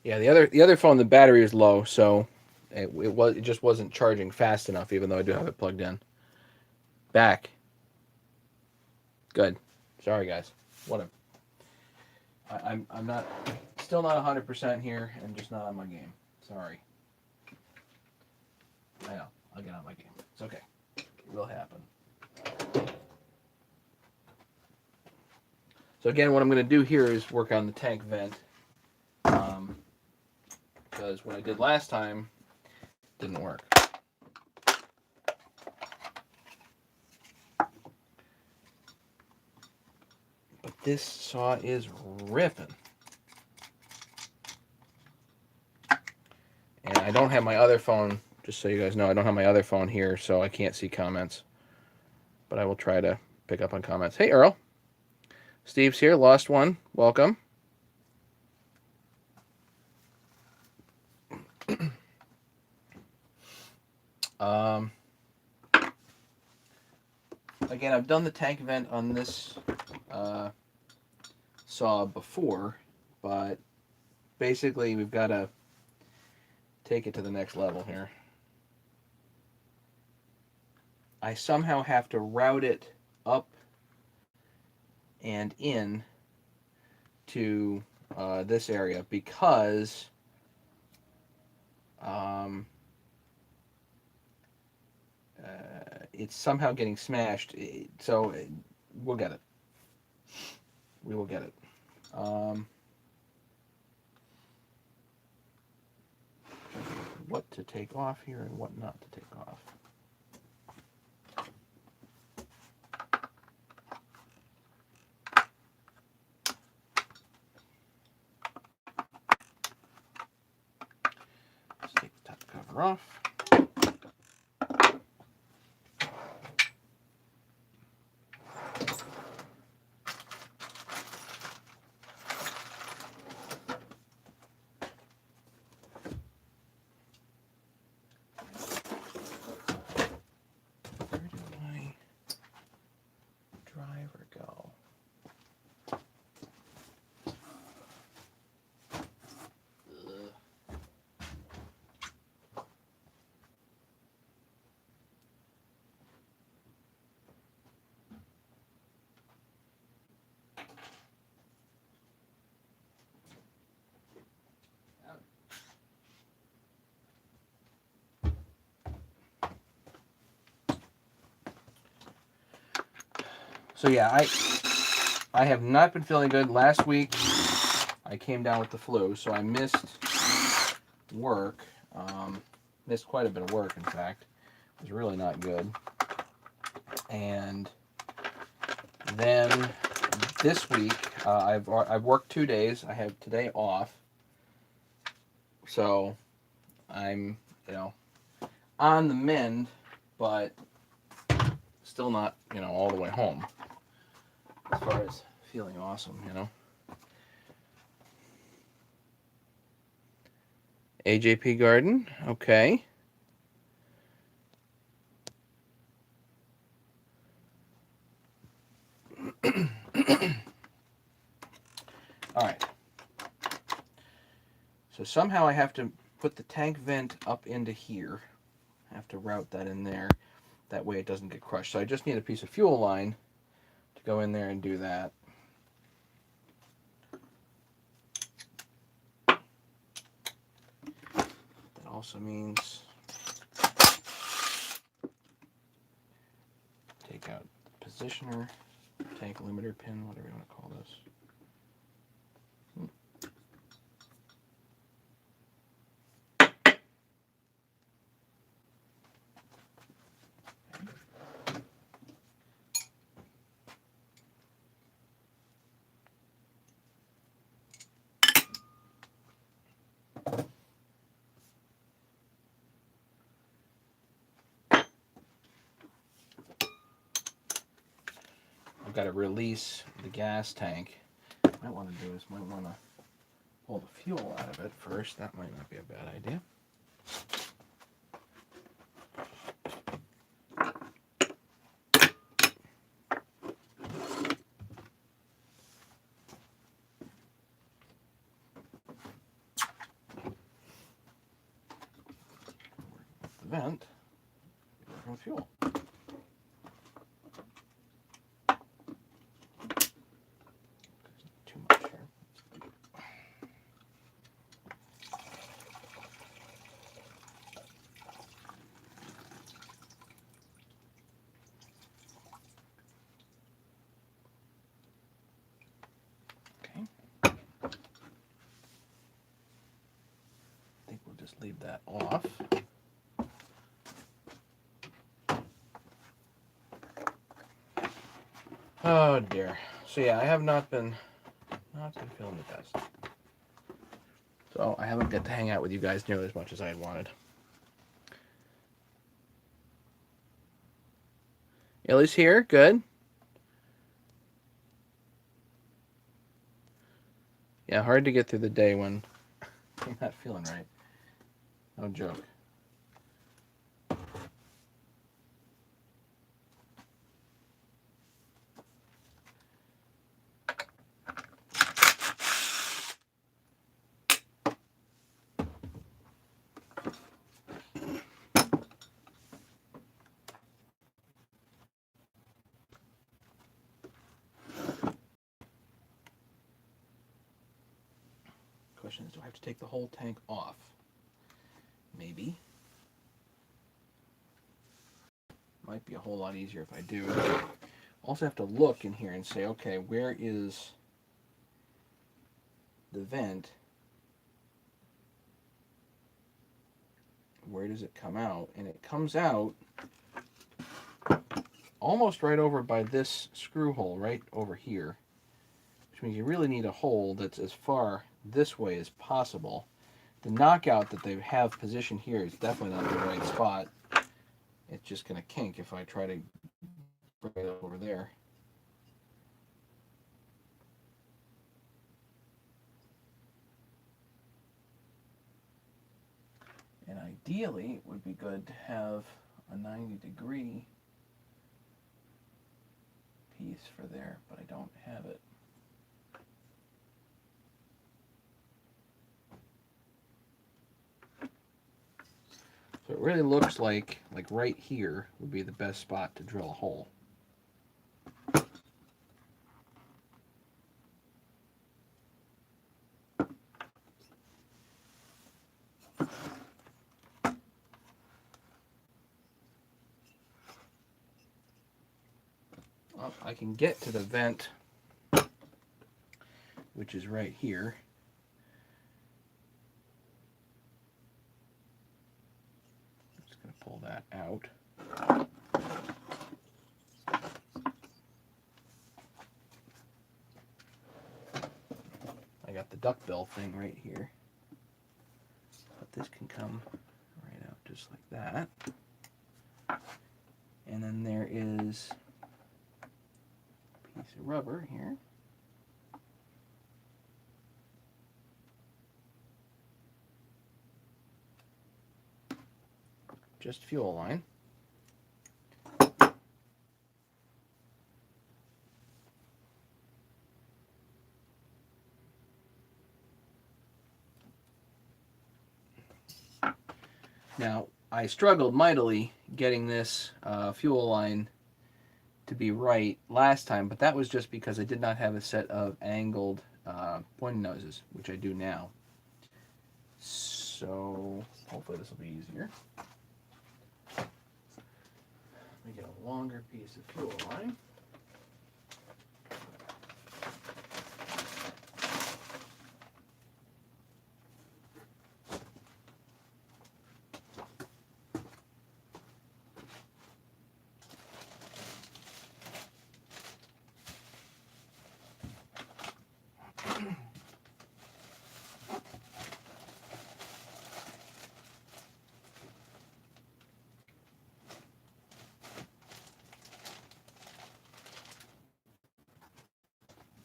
Yeah, the other phone, the battery was low, so it just wasn't charging fast enough, even though I do have it plugged in. Back. Good. Sorry, guys. What a I'm not still not 100% here and just not on my game. Sorry. I know. I'll get on my game. It's okay. It will happen. So again, what I'm going to do here is work on the tank vent, because what I did last time didn't work. But this saw is ripping. And I don't have my other phone, just so you guys know, I don't have my other phone here, so I can't see comments. But I will try to pick up on comments. Hey, Earl. Steve's here. Lost one. Welcome. Um, Again, I've done the tank vent on this saw before, but basically we've got to take it to the next level here. I somehow have to route it up and in to this area because um, it's somehow getting smashed. So we'll get it. We will get it. What to take off here and what not to take off. Let's take the top cover off. So yeah, I have not been feeling good. Last week I came down with the flu, so I missed work. Missed quite a bit of work, in fact. It was really not good. And then this week I've worked 2 days. I have today off, so I'm on the mend, but still not all the way home as far as feeling awesome. AJP Garden, okay. All right. So somehow I have to put the tank vent up into here. I have to route that in there. That way it doesn't get crushed. So I just need a piece of fuel line to go in there and do that. That also means take out the positioner, tank limiter pin, whatever you want to call this. I've got to release the gas tank. What I might want to do is might want to pull the fuel out of it first. That might not be a bad idea. vent, you're working with fuel. Too much here. Okay. I think we'll just leave that off. Oh dear. So yeah, I have not been feeling the best. So I haven't got to hang out with you guys nearly as much as I had wanted. Ellie's here, good. Yeah, hard to get through the day when I'm not feeling right. No joke. Question is, do I have to take the whole tank off? Maybe. Might be a whole lot easier if I do. Also have to look in here and say, okay, where is the vent? Where does it come out? And it comes out almost right over by this screw hole, right over here. Which means you really need a hole that's as far this way as possible. The knockout that they have positioned here is definitely not the right spot. It's just going to kink if I try to bring it over there. And ideally, it would be good to have a 90-degree piece for there, but I don't have it. So it really looks like right here would be the best spot to drill a hole. Well, I can get to the vent, which is right here. I'm just going to pull that out. I got the duckbill thing right here. But this can come right out just like that. And then there is a piece of rubber here. Just fuel line. Now, I struggled mightily getting this fuel line to be right last time, but that was just because I did not have a set of angled pointing noses, which I do now. So hopefully this will be easier. Let me get a longer piece of fuel line.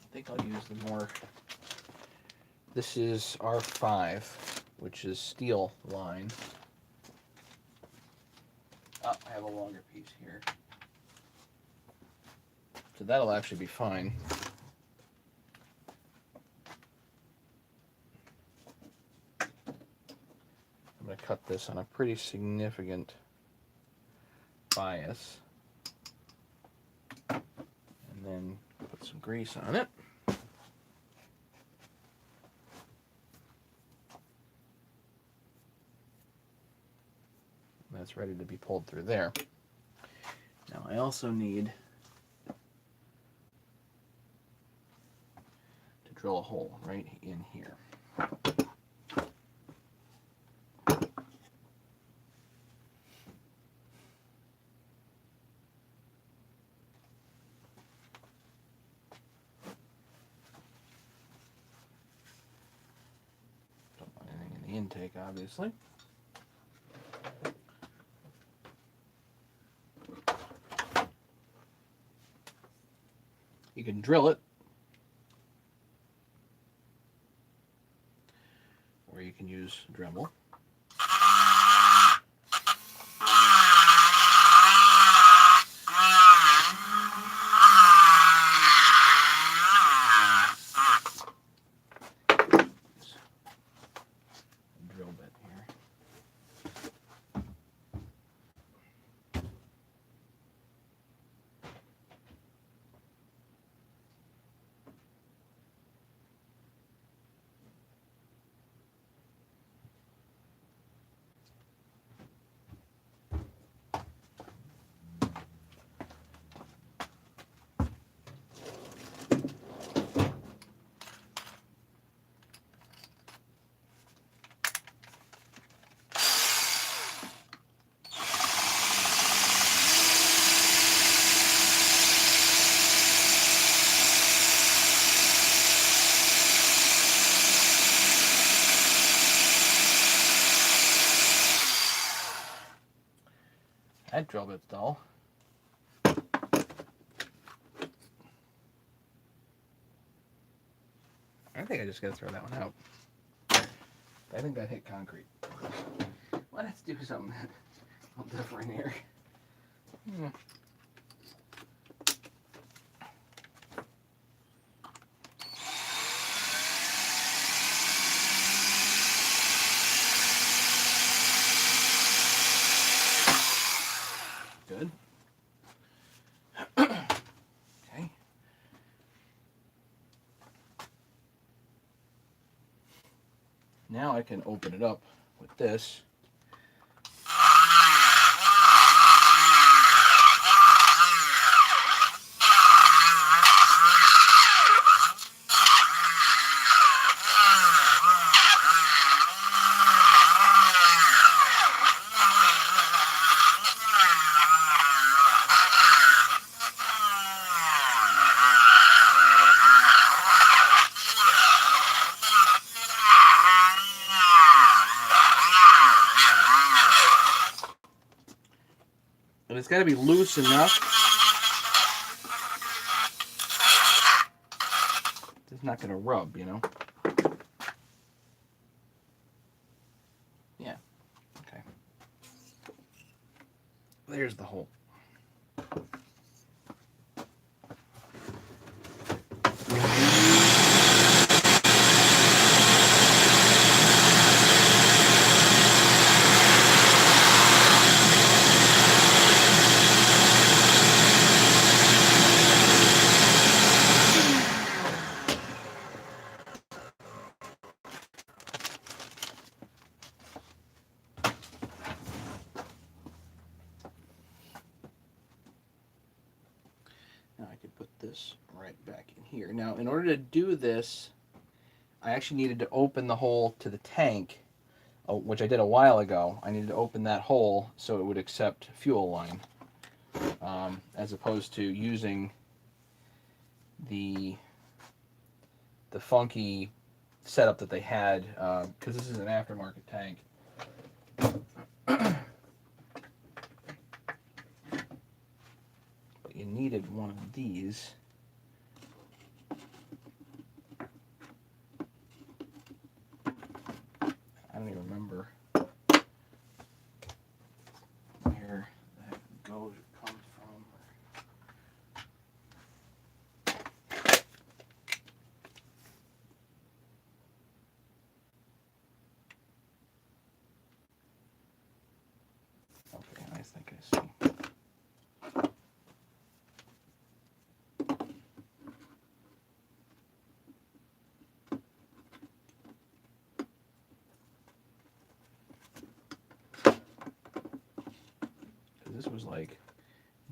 I think I'll use the more, this is R5, which is steel line. Oh, I have a longer piece here. So that'll actually be fine. I'm going to cut this on a pretty significant bias. And then put some grease on it. That's ready to be pulled through there. Now I also need to drill a hole right in here. Don't want anything in the intake, obviously. You can drill it, or you can use a Dremel. Drill bit here. That drill bit's dull. I think I just gotta throw that one out. I think that hit concrete. Let's do something a little different here. Good. Okay. Now I can open it up with this. And it's got to be loose enough. It's not going to rub, you know. Yeah. Okay. There's the hole. Now I could put this right back in here. Now, in order to do this, I actually needed to open the hole to the tank, which I did a while ago. I needed to open that hole so it would accept fuel line, as opposed to using the funky setup that they had, because this is an aftermarket tank. You needed one of these. I don't even remember where that goes or comes from. was like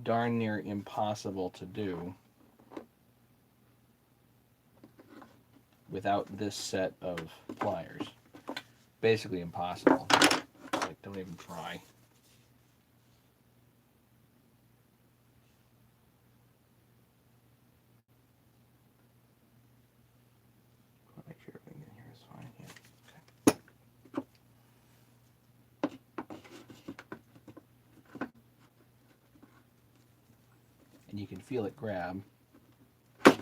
darn near impossible to do without this set of pliers. Basically impossible. Like, don't even try. Make sure everything in here is fine. Yeah. Okay. And you can feel it grab. And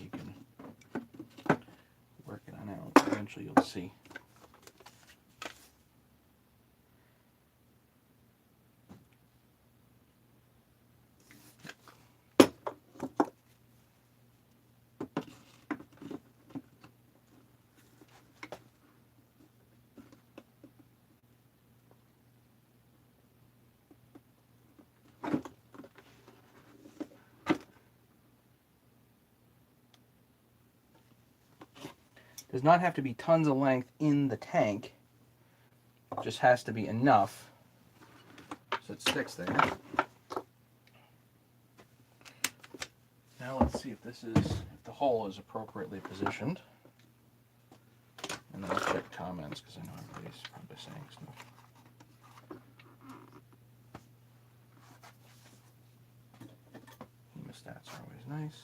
you can work it on out. Eventually you'll see. Does not have to be tons of length in the tank. It just has to be enough so it sticks there. Now let's see if the hole is appropriately positioned. And then I'll check comments because I know everybody's probably saying stuff. Hemostats are always nice.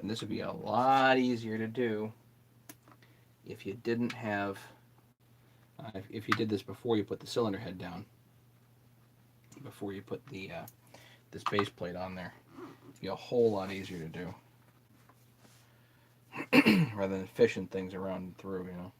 And this would be a lot easier to do if you didn't have, if you did this before you put the cylinder head down, before you put the this base plate on there. It'd be a whole lot easier to do rather than fishing things around and through, you know.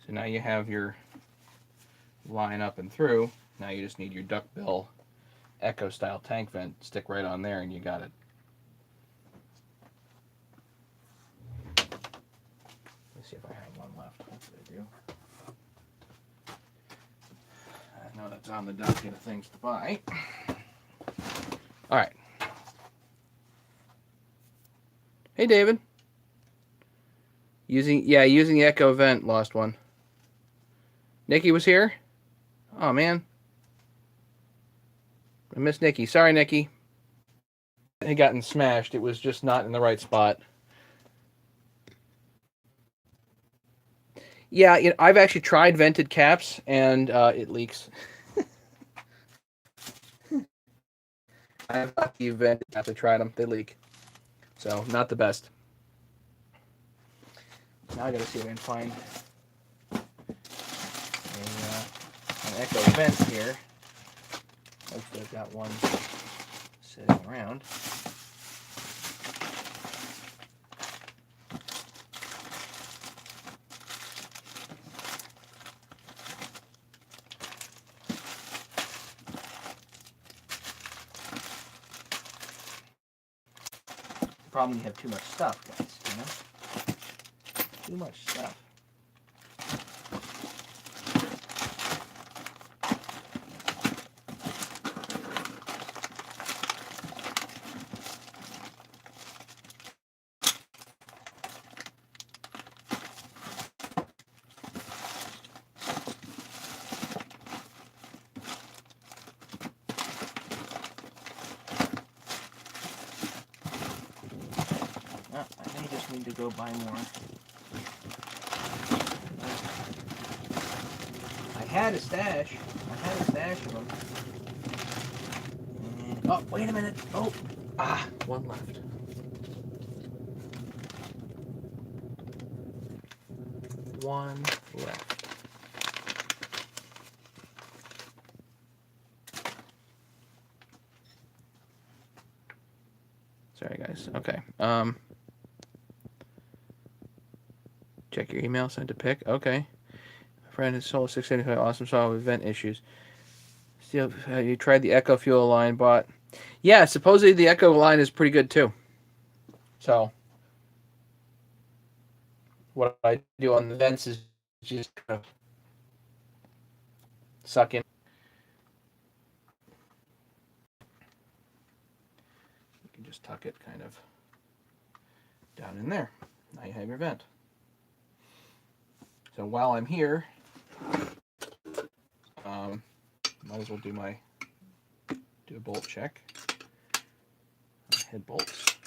So now you have your line up and through. Now you just need your duckbill Echo style tank vent. Stick right on there and you got it. Let's see if I have one left. Hopefully I do. I know that's on the docket of things to buy. All right. Hey, David. Using the Echo vent, lost one. Nikki was here? Oh, man. I missed Nikki. Sorry, Nikki. It had gotten smashed. It was just not in the right spot. Yeah, I've actually tried vented caps, and it leaks. I have not the vented caps. I tried them. They leak. So, not the best. Now I gotta see if I can find an Echo vent here. Hopefully I've got one sitting around. The problem, you have too much stuff, guys, you know? Too much stuff. I may just need to go buy more. had a stash. I had a stash of them. Oh, wait a minute. Oh, one left. One left. Sorry, guys. Okay. Check your email. Sent a pic. Okay. My friend has sold 675. Awesome. Solve event issues. Still, you tried the Echo Fuel line bot? Yeah, supposedly the Echo line is pretty good too. So, what I do on the vents is just kind of suck in. You can just tuck it kind of down in there. Now you have your vent. So while I'm here, might as well do a bolt check. Head bolts.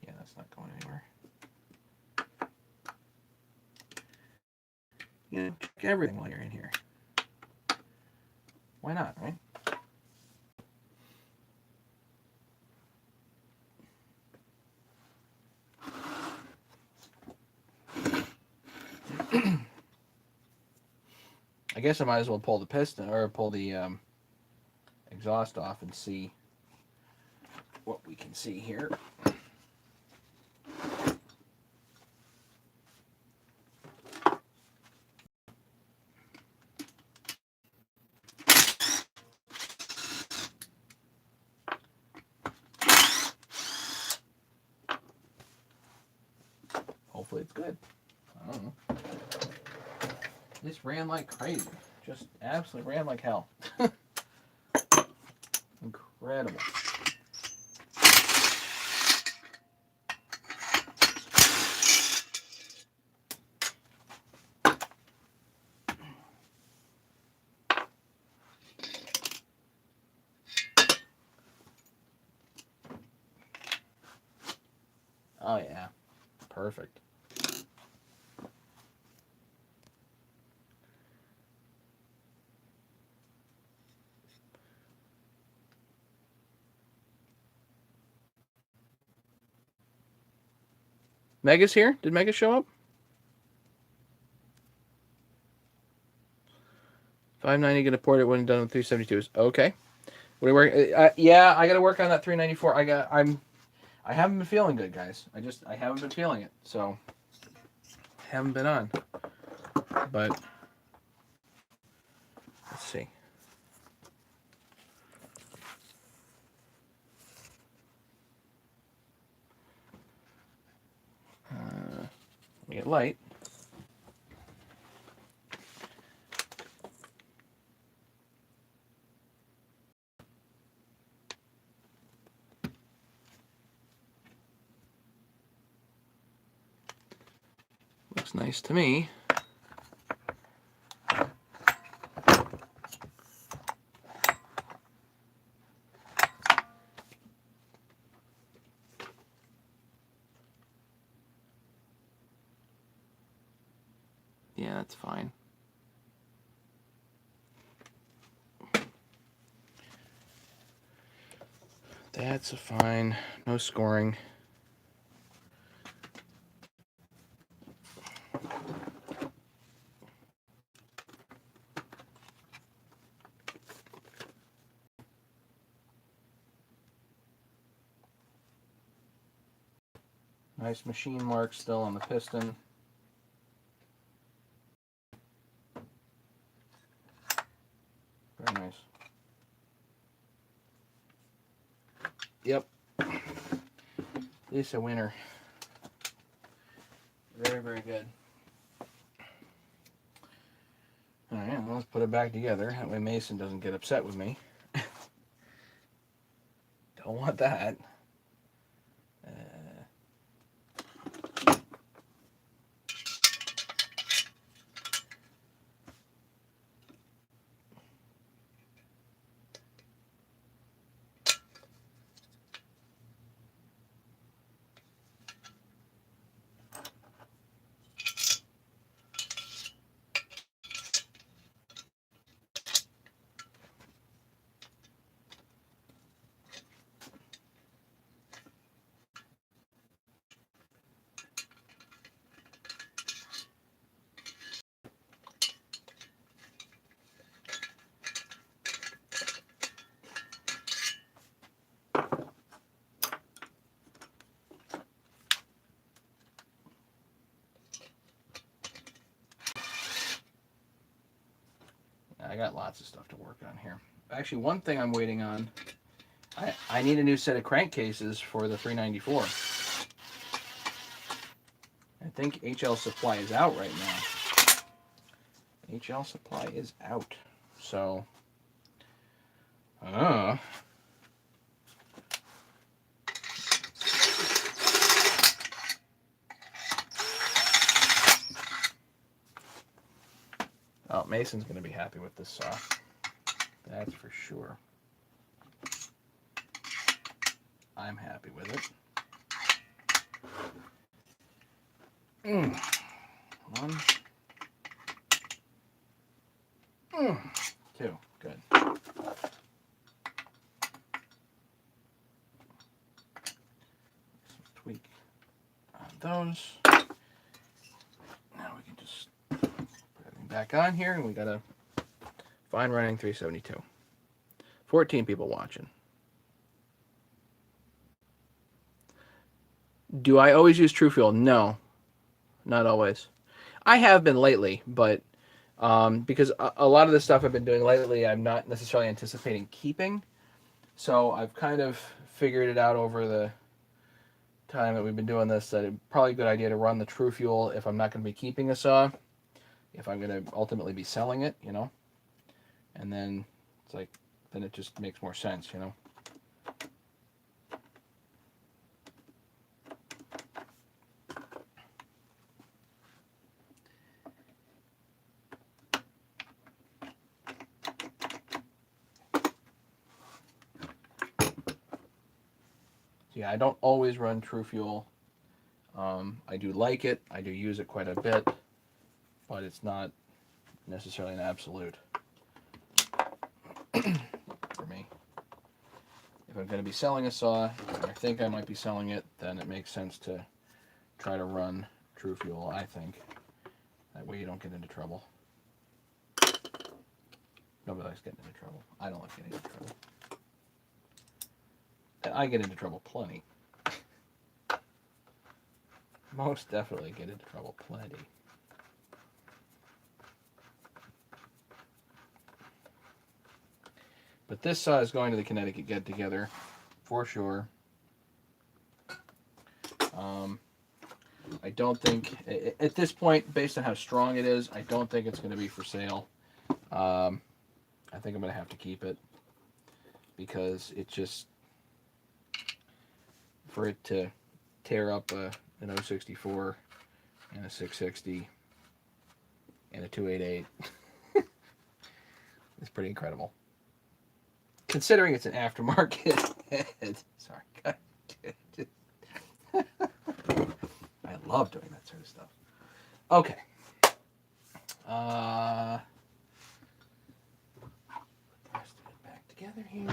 Yeah, that's not going anywhere. You know, check everything while you're in here. Why not, right? I guess I might as well pull the piston or pull the exhaust off and see what we can see here. Hopefully it's good. I don't know. This ran like crazy. Just absolutely ran like hell. Incredible. Oh yeah. Perfect. Mega's here? Did Mega show up? 590 gonna port it when done with 372s. Okay. What do you work? Yeah, I gotta work on that 394. I haven't been feeling good, guys. I haven't been feeling it. So haven't been on. But let's see. Let me get light. Looks nice to me. Yeah, that's fine. That's fine. No scoring. Nice machine mark still on the piston. Very nice. Yep. Lisa winner. Very, very good. Alright, well, let's put it back together. That way Mason doesn't get upset with me. Don't want that. got lots of stuff to work on here. Actually, one thing I'm waiting on, I need a new set of crankcases for the 394. I think HL Supply is out right now. HL Supply is out. So, oh, Mason's going to be happy with this saw. That's for sure. I'm happy with it. One. Two. Good. Tweak on those. Now we can just put everything back on here, and we got a fine running 372. 14 people watching. Do I always use True Fuel? No, not always. I have been lately, but because a lot of the stuff I've been doing lately, I'm not necessarily anticipating keeping. So I've kind of figured it out over the time that we've been doing this that it's probably a good idea to run the True Fuel if I'm not going to be keeping a saw, if I'm going to ultimately be selling it, you know. And then it's like, then it just makes more sense, you know. Yeah, I don't always run True Fuel. I do like it. I do use it quite a bit, but it's not necessarily an absolute for me. If I'm going to be selling a saw, and I think I might be selling it, then it makes sense to try to run True Fuel, I think. That way you don't get into trouble. Nobody likes getting into trouble. I don't like getting into trouble. And I get into trouble plenty. Most definitely get into trouble plenty. But this saw is going to the Connecticut Get Together for sure. I don't think, at this point, based on how strong it is, I don't think it's going to be for sale. I think I'm going to have to keep it because it just, for it to tear up an 064 and a 660 and a 288 it's pretty incredible. Considering it's an aftermarket head. Sorry, I love doing that sort of stuff. Okay. Put the rest of it back together here.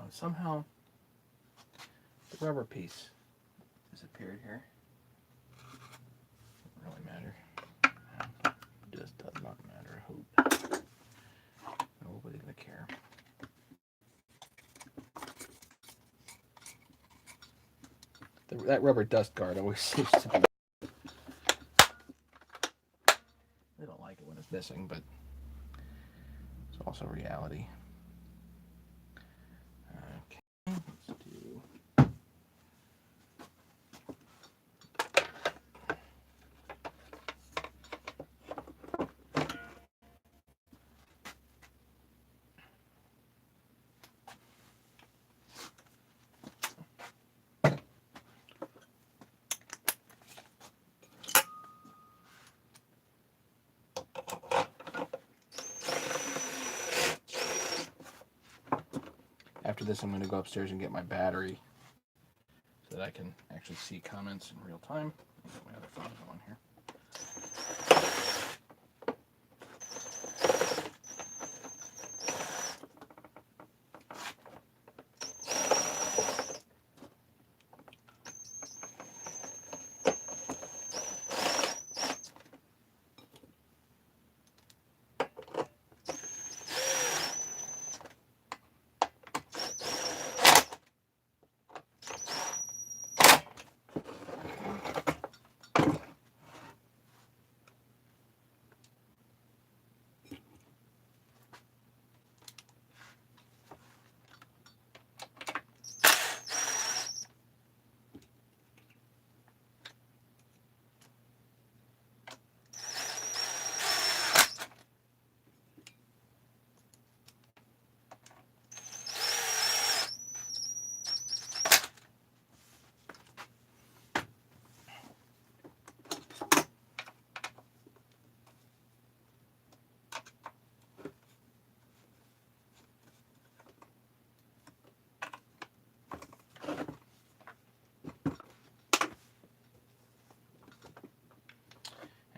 Somehow the rubber piece disappeared here. Doesn't really matter. Just does not matter a hoot. Nobody's gonna care. That rubber dust guard always seems to be. I don't like it when it's missing, but it's also reality. After this, I'm going to go upstairs and get my battery so that I can actually see comments in real time. I'll get my other phone on here.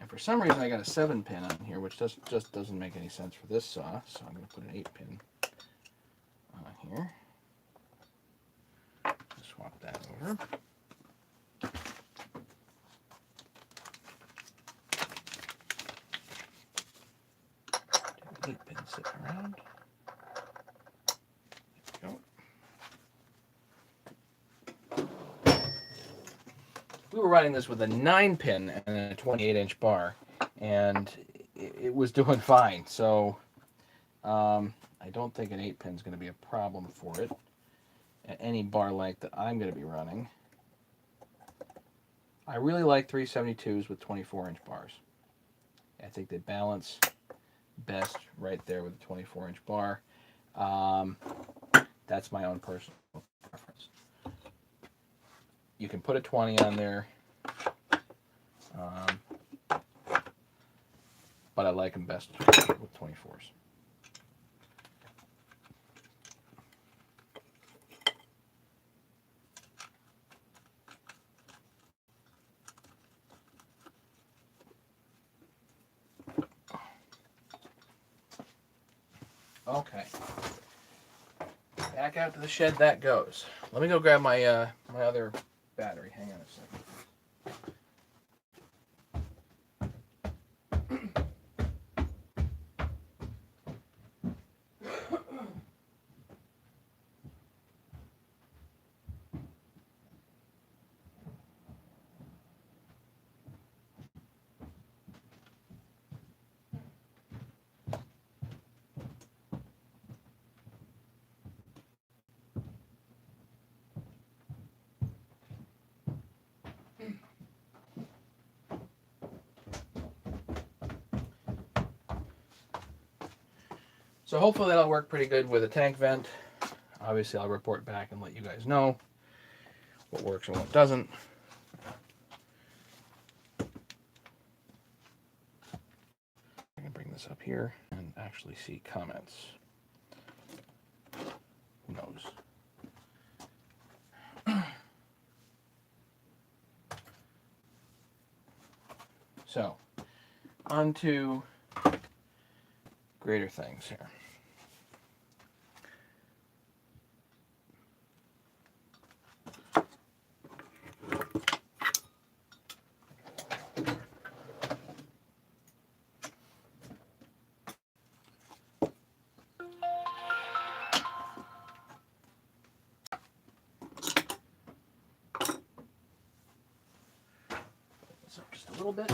For some reason, I got a 7-pin on here, which just doesn't make any sense for this saw, so I'm going to put an 8-pin on here. Swap that over. 8-pin sitting around. There we go. We were running this with a 9-pin and a 28-inch bar, and it was doing fine. So I don't think an 8-pin is going to be a problem for it at any bar length that I'm going to be running. I really like 372s with 24-inch bars. I think they balance best right there with a 24-inch bar. That's my own personal preference. You can put a 20 on there, but I like them best with 24s. Okay. Back out to the shed that goes. Let me go grab my my other battery. Hang on a second. So hopefully that'll work pretty good with a tank vent. Obviously I'll report back and let you guys know what works and what doesn't. I can bring this up here and actually see comments. Who knows? So, on to greater things here. So just a little bit.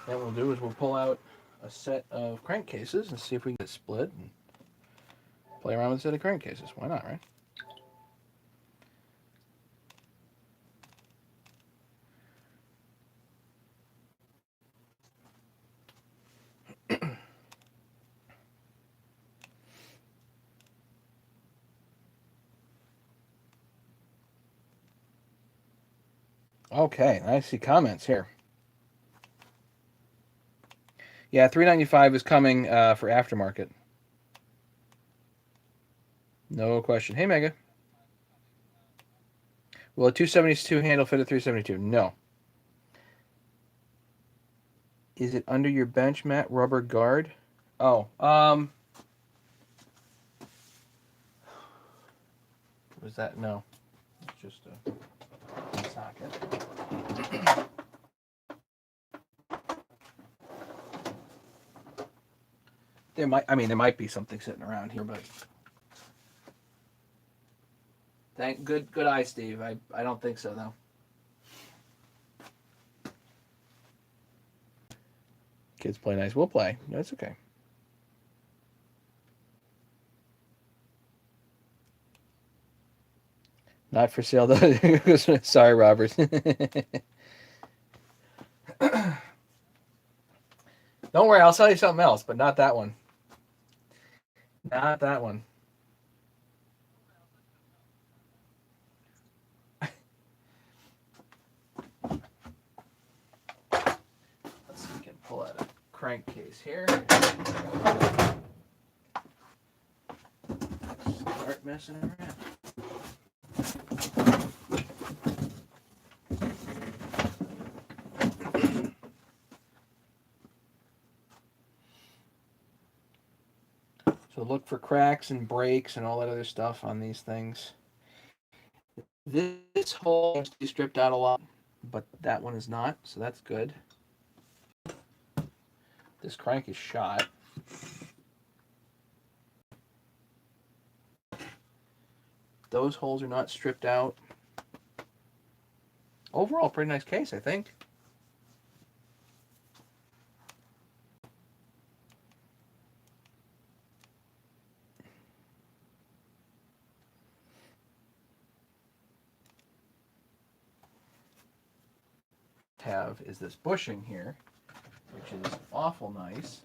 What we'll do is we'll pull out a set of crankcases and see if we can get it split and play around with a set of crankcases. Why not, right? Okay, I see comments here. Yeah, 395 is coming for aftermarket. No question. Hey, Mega. Will a 272 handle fit a 372? No. Is it under your bench mat rubber guard? Oh, was that? No. It's just a socket. There might be something sitting around here, but good eye, Steve. I don't think so though. Kids play nice. We'll play. That's okay. Not for sale though. Sorry, Robert. Don't worry, I'll sell you something else, but not that one. Not that one. Let's see if we can pull out a crankcase here. Start messing around. So look for cracks and breaks and all that other stuff on these things. This hole seems to be stripped out a lot, but that one is not, so that's good. This crank is shot. Those holes are not stripped out. Overall, pretty nice case, I think. Have is this bushing here, which is awful nice.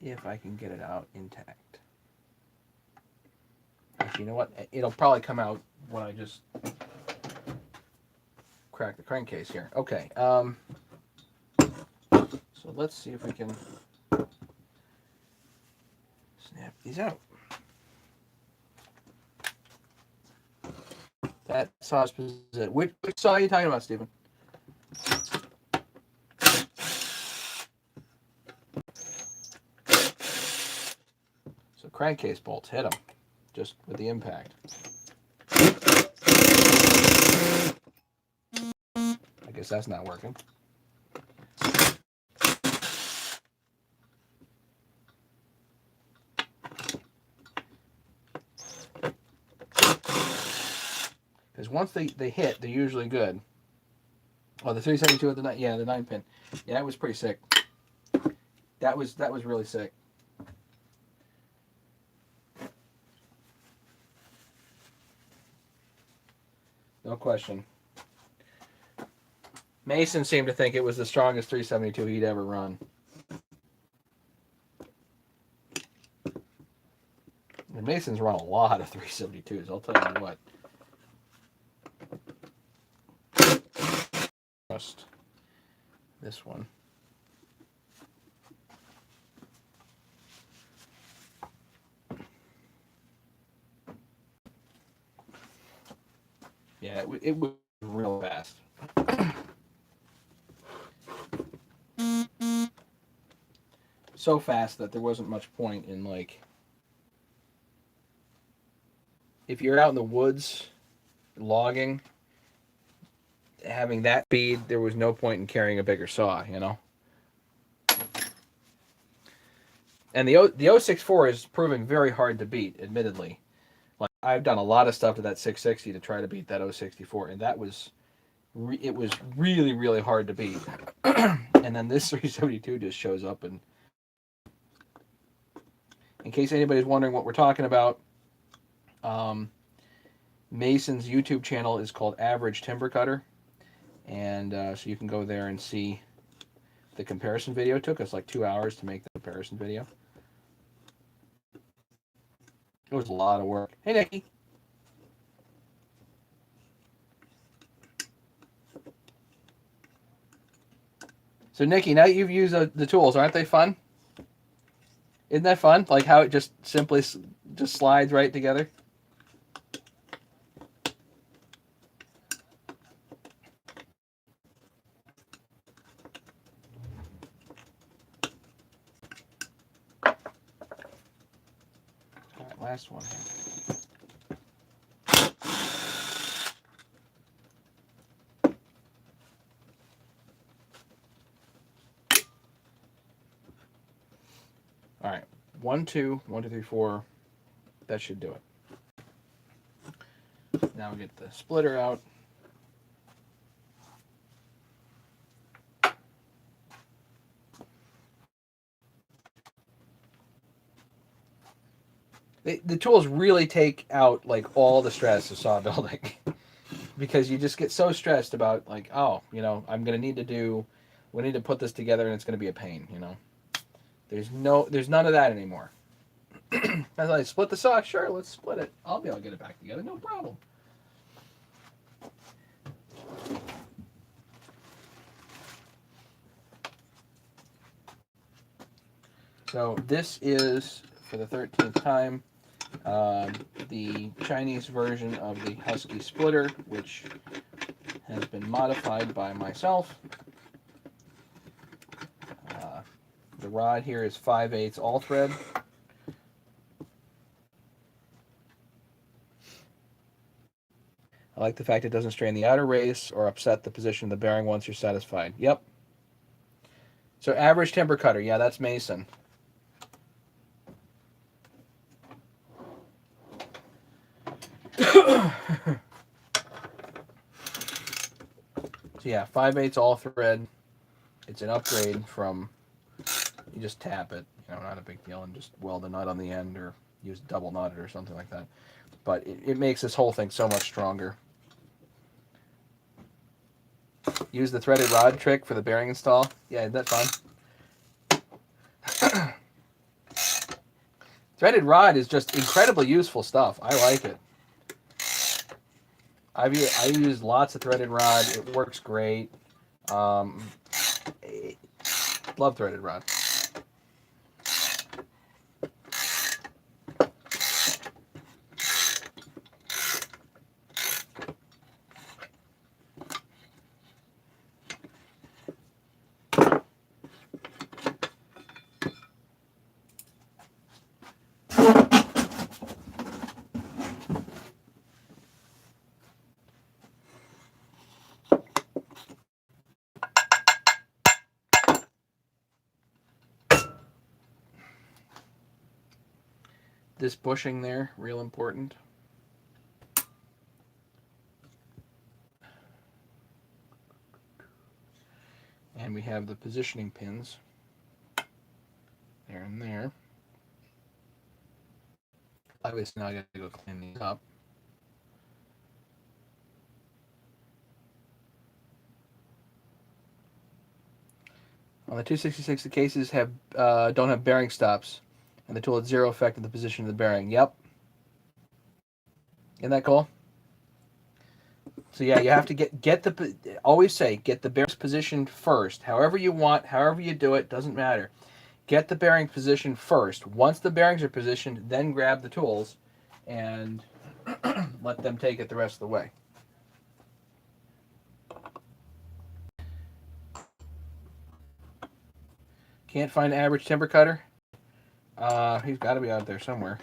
If I can get it out intact. Actually, you know what? It'll probably come out when I just crack the crankcase here. Okay. So let's see if we can snap these out. That sauce is it. Which saw are you talking about, Stephen? So crankcase bolts hit them just with the impact. I guess that's not working. Because once they hit, they're usually good. Oh, the 372 at the 9 pin. Yeah, it was pretty sick. That was really sick. No question. Mason seemed to think it was the strongest 372 he'd ever run. And Mason's run a lot of 372s, I'll tell you what. Just this one. Yeah, it was real fast. So fast that there wasn't much point in, like, if you're out in the woods logging, having that speed, there was no point in carrying a bigger saw, you know? And the 064 is proving very hard to beat, admittedly. Like, I've done a lot of stuff to that 660 to try to beat that 064, and that was it was really, really hard to beat. And then this 372 just shows up. And in case anybody's wondering what we're talking about, Mason's YouTube channel is called Average Timber Cutter, and so you can go there and see the comparison video. It took us like 2 hours to make the comparison video. It was a lot of work. Hey, Nikki. So, Nikki, now you've used the tools, aren't they fun? Isn't that fun? Like how it just simply just slides right together? All right, last one here. All right, 1, 2, 1, 2, 3, 4. That should do it. Now we get the splitter out. The tools really take out like all the stress of saw building because you just get so stressed about like, oh, you know, we need to put this together and it's going to be a pain, you know. There's none of that anymore. I like, split the saw, sure, let's split it. I'll be able to get it back together, no problem. So this is, for the 13th time, the Chinese version of the Husky splitter, which has been modified by myself. The rod here is 5/8 all thread. I like the fact it doesn't strain the outer race or upset the position of the bearing once you're satisfied. Yep. So average timber cutter, yeah, that's Mason. So yeah, 5/8 all thread. It's an upgrade from, you just tap it, you know, not a big deal, and just weld a nut on the end or use double nut it or something like that. But it makes this whole thing so much stronger. Use the threaded rod trick for the bearing install. Yeah, isn't that fun? Threaded rod is just incredibly useful stuff. I like it. I use lots of threaded rod. It works great. Love threaded rod. This bushing there, real important. And we have the positioning pins there and there. Obviously now I gotta go clean these up. On the 266, the cases don't have bearing stops, and the tool had zero effect on the position of the bearing. Yep. Isn't that cool? So yeah, you have to get the always say get the bearings positioned first. However you want, however you do it, doesn't matter. Get the bearing positioned first. Once the bearings are positioned, then grab the tools and let them take it the rest of the way. Can't find average timber cutter? He's got to be out there somewhere.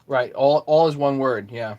Right, all is one word, yeah.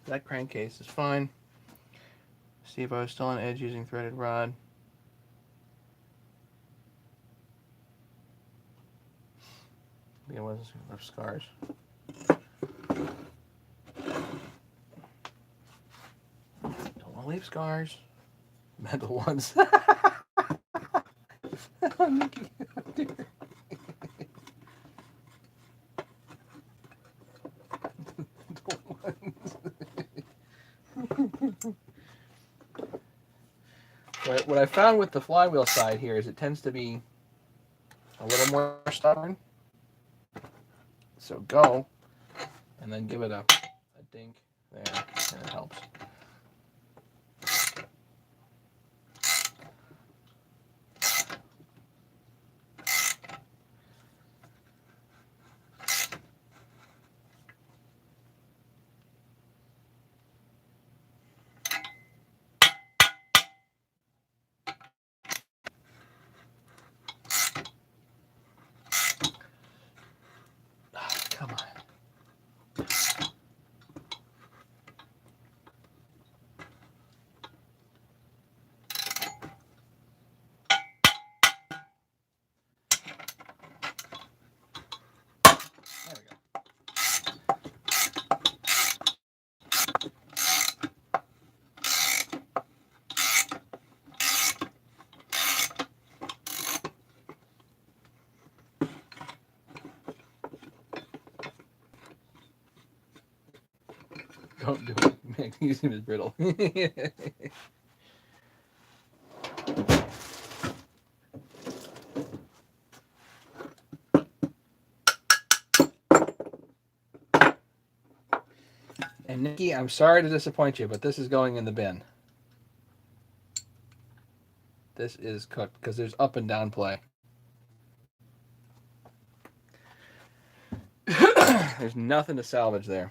That crankcase is fine. See if I was still on edge using threaded rod. Left scars. Don't want to leave scars. Mental ones. Oh, Nikki. What I found with the flywheel side here is it tends to be a little more stubborn. So go, and then give it a dink there, and it helps. Come on. There we go. Don't do it. Magnesium is brittle. And Nikki, I'm sorry to disappoint you, but this is going in the bin. This is cooked because there's up and down play. There's nothing to salvage there.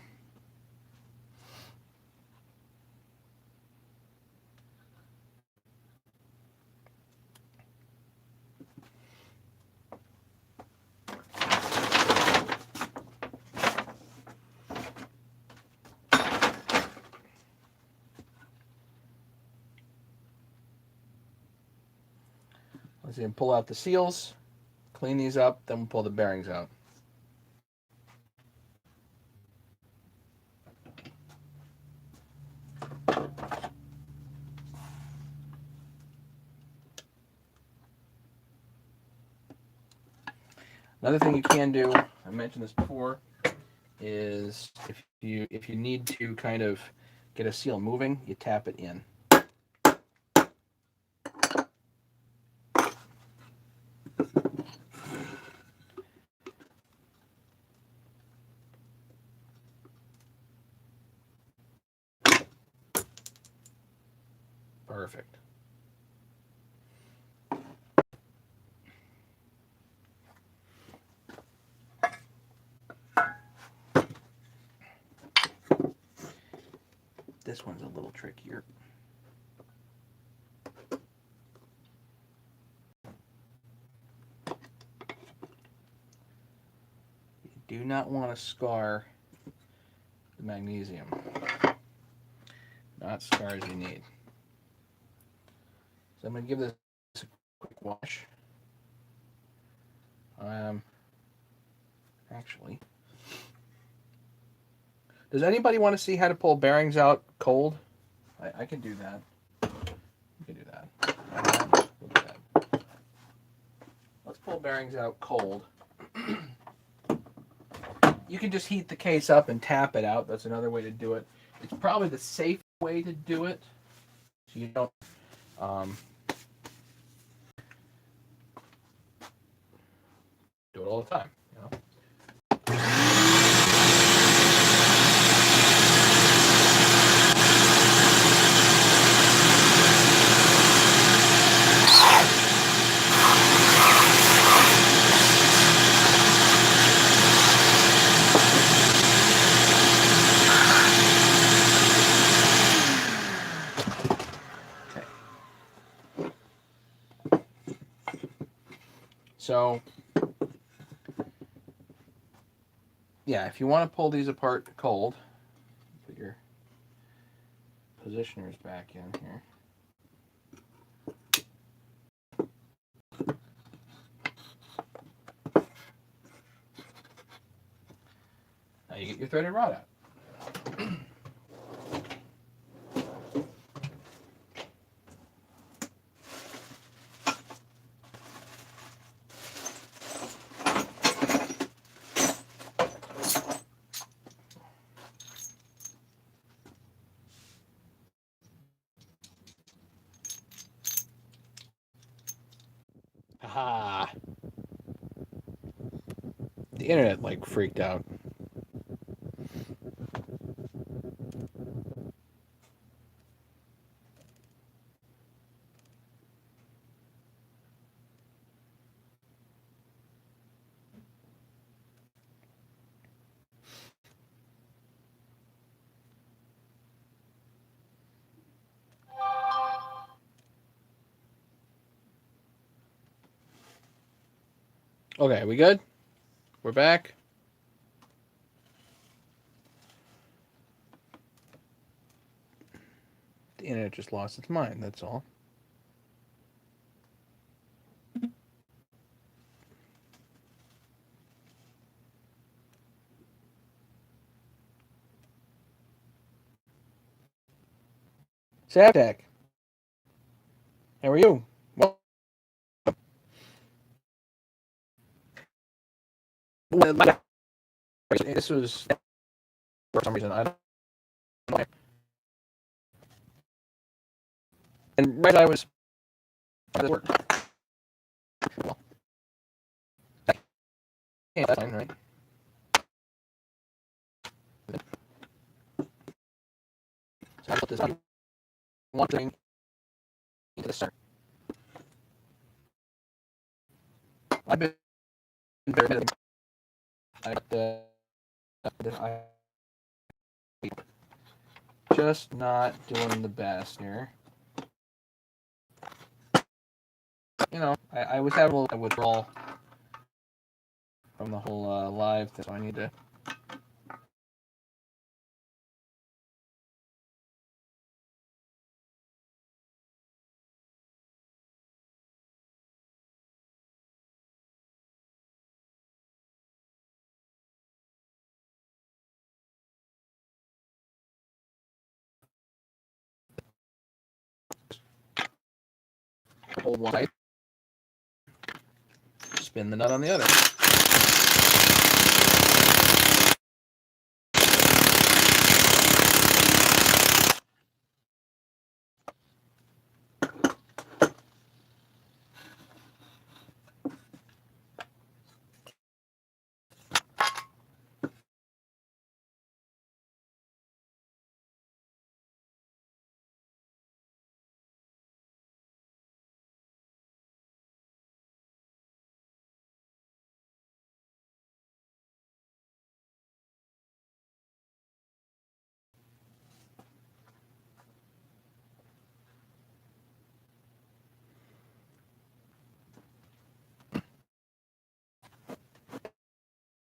Let's see, pull out the seals, clean these up, then we'll pull the bearings out. Another thing you can do, I mentioned this before, is if you need to kind of get a seal moving, you tap it in. Perfect. This one's a little trickier. You do not want to scar the magnesium. Not scars you need. So I'm going to give this a quick wash. Actually, does anybody want to see how to pull bearings out cold? I can do that. You can do that. We'll do that. Let's pull bearings out cold. You can just heat the case up and tap it out. That's another way to do it. It's probably the safe way to do it. So you don't do it all the time. You know? So, yeah, if you want to pull these apart cold, put your positioners back in here. you get your threaded rod out. Haha. The internet like freaked out. Okay, we good? We're back. The internet just lost its mind, that's all. Saptech, how are you? Well, this was for some reason I don't know. And right, I was work. Well, yeah, that's fine, right? So I put this on one thing into the center. I've been very good. I got I just not doing the best here. You know, I was having a little withdrawal from the whole live thing, so I need to. Hold one side, spin the nut on the other.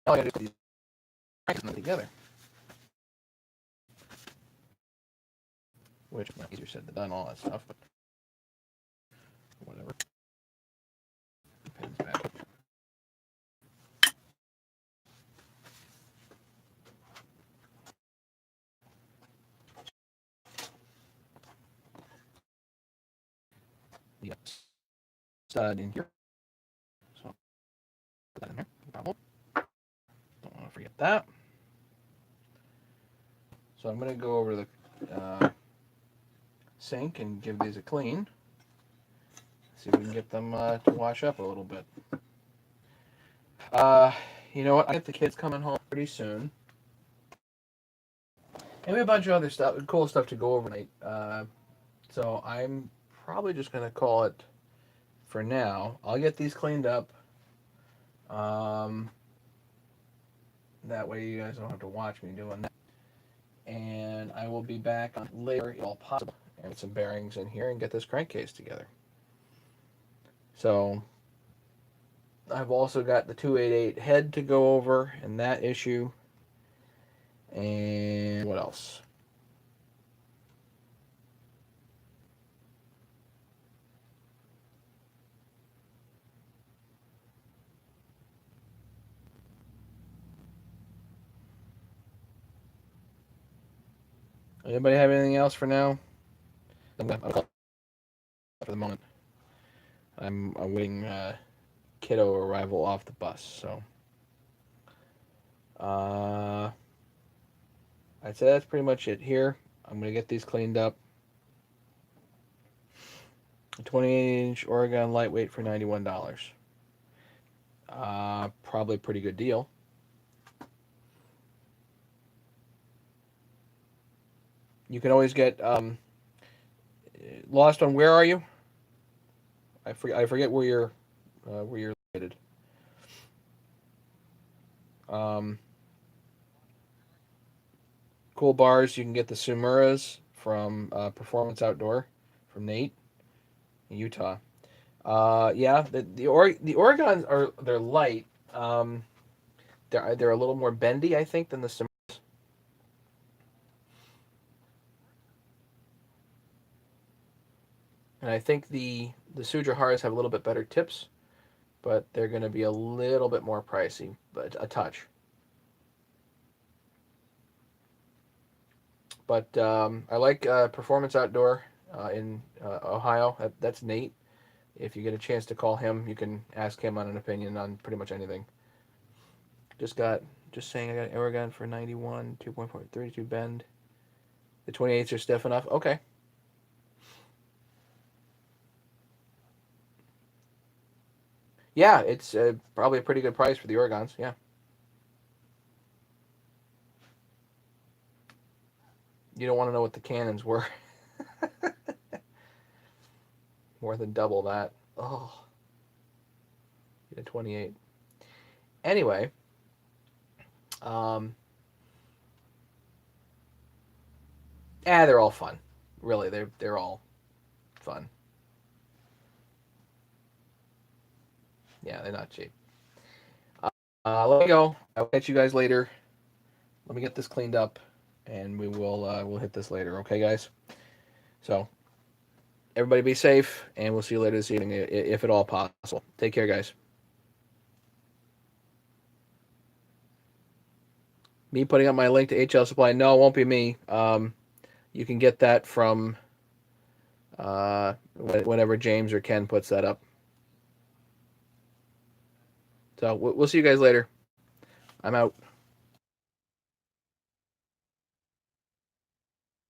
All I gotta do is crank them together. Which is easier said than done, all that stuff, but whatever. Pins back. The stud in here. So put that in there. No problem. Don't want to forget that. So I'm going to go over to the sink and give these a clean. See if we can get them to wash up a little bit. You know what? I get the kids coming home pretty soon. And we have a bunch of other stuff, cool stuff to go over tonight. So I'm probably just going to call it for now. I'll get these cleaned up. That way you guys don't have to watch me doing that. And I will be back on later, if all possible, and get some bearings in here and get this crankcase together. So I've also got the 288 head to go over and that issue. And what else? Anybody have anything else for now? I'm for the moment. I'm awaiting kiddo arrival off the bus, so I'd say that's pretty much it here. I'm gonna get these cleaned up. 28-inch Oregon lightweight for $91. Probably a pretty good deal. You can always get lost on where are you? I forget where you're located. Um, cool bars. You can get the Sumuras from Performance Outdoor from Nate in Utah. Yeah, the Oregons they're light. They're a little more bendy, I think, than the Sumuras. And I think the Sujaharas have a little bit better tips, but they're going to be a little bit more pricey, but a touch. But I like Performance Outdoor in Ohio. That's Nate. If you get a chance to call him, you can ask him on an opinion on pretty much anything. Just got just saying I got an Oregon for 91, 2.4, 32 bend. The 28s are stiff enough. Okay. Yeah, it's probably a pretty good price for the Oregons. Yeah. You don't want to know what the cannons were. More than double that. Oh, get a 28. Anyway, um, they're all fun. Really, they're all fun. Yeah, they're not cheap. Let me go. I'll catch you guys later. Let me get this cleaned up, and we'll hit this later. Okay, guys. So everybody be safe, and we'll see you later this evening, if at all possible. Take care, guys. Me putting up my link to HL Supply. No, it won't be me. You can get that from whenever James or Ken puts that up. So we'll see you guys later. I'm out.